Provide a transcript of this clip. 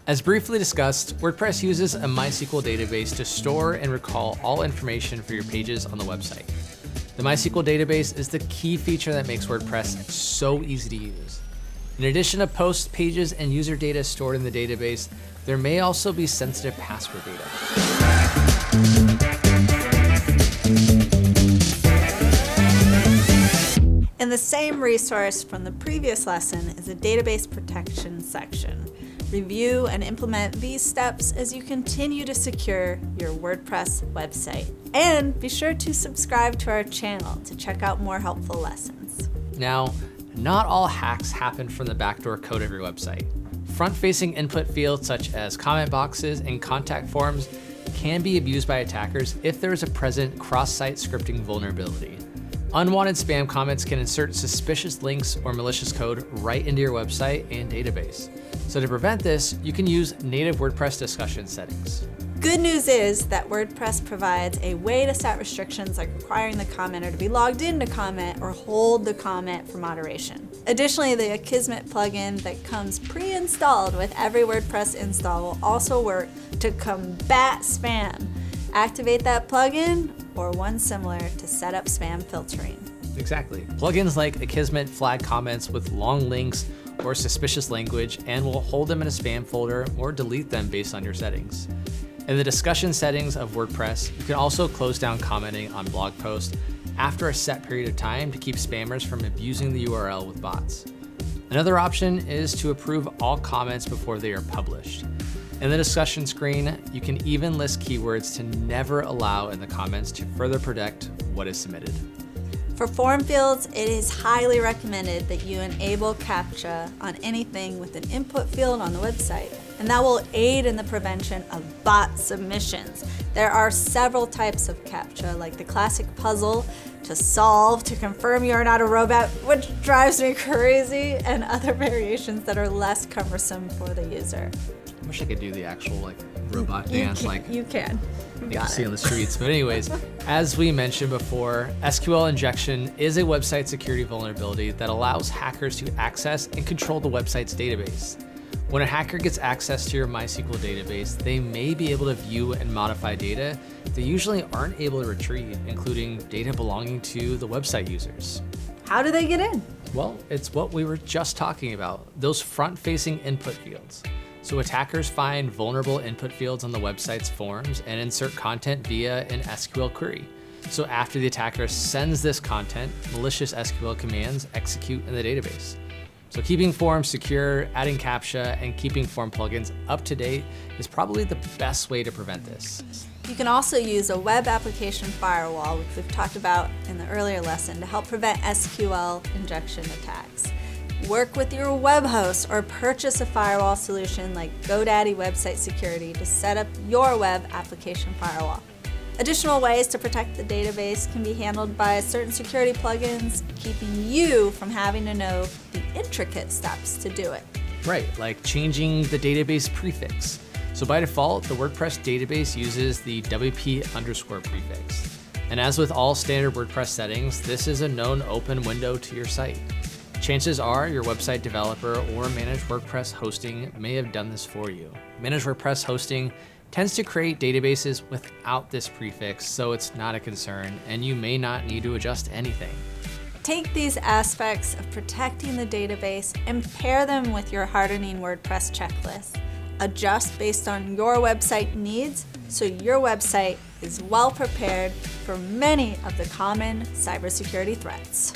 As briefly discussed, WordPress uses a MySQL database to store and recall all information for your pages on the website. The MySQL database is the key feature that makes WordPress so easy to use. In addition to posts, pages, and user data stored in the database, there may also be sensitive password data. In the same resource from the previous lesson is a database protection section. Review and implement these steps as you continue to secure your WordPress website. And be sure to subscribe to our channel to check out more helpful lessons. Now, not all hacks happen from the backdoor code of your website. Front-facing input fields such as comment boxes and contact forms can be abused by attackers if there is a present cross-site scripting vulnerability. Unwanted spam comments can insert suspicious links or malicious code right into your website and database. So to prevent this, you can use native WordPress discussion settings. Good news is that WordPress provides a way to set restrictions like requiring the commenter to be logged in to comment or hold the comment for moderation. Additionally, the Akismet plugin that comes pre-installed with every WordPress install will also work to combat spam. Activate that plugin or one similar to set up spam filtering. Exactly. Plugins like Akismet flag comments with long links or suspicious language and will hold them in a spam folder or delete them based on your settings. In the discussion settings of WordPress, you can also close down commenting on blog posts after a set period of time to keep spammers from abusing the URL with bots. Another option is to approve all comments before they are published. In the discussion screen, you can even list keywords to never allow in the comments to further protect what is submitted. For form fields, it is highly recommended that you enable CAPTCHA on anything with an input field on the website, and that will aid in the prevention of bot submissions. There are several types of CAPTCHA, like the classic puzzle to solve to confirm you are not a robot, which drives me crazy, and other variations that are less cumbersome for the user. I wish I could do the actual robot dance You can. You see on the streets. But anyways, as we mentioned before, SQL injection is a website security vulnerability that allows hackers to access and control the website's database. When a hacker gets access to your MySQL database, they may be able to view and modify data they usually aren't able to retrieve, including data belonging to the website users. How do they get in? Well, it's what we were just talking about, those front-facing input fields. So attackers find vulnerable input fields on the website's forms and insert content via an SQL query. So after the attacker sends this content, malicious SQL commands execute in the database. So keeping forms secure, adding CAPTCHA, and keeping form plugins up to date is probably the best way to prevent this. You can also use a web application firewall, which we've talked about in the earlier lesson, to help prevent SQL injection attacks. Work with your web host or purchase a firewall solution like GoDaddy Website Security to set up your web application firewall. Additional ways to protect the database can be handled by certain security plugins, keeping you from having to know the intricate steps to do it. Right, like changing the database prefix. So by default, the WordPress database uses the WP_ prefix. And as with all standard WordPress settings, this is a known open window to your site. Chances are your website developer or Managed WordPress hosting may have done this for you. Managed WordPress hosting tends to create databases without this prefix, so it's not a concern, and you may not need to adjust anything. Take these aspects of protecting the database and pair them with your hardening WordPress checklist. Adjust based on your website needs so your website is well prepared for many of the common cybersecurity threats.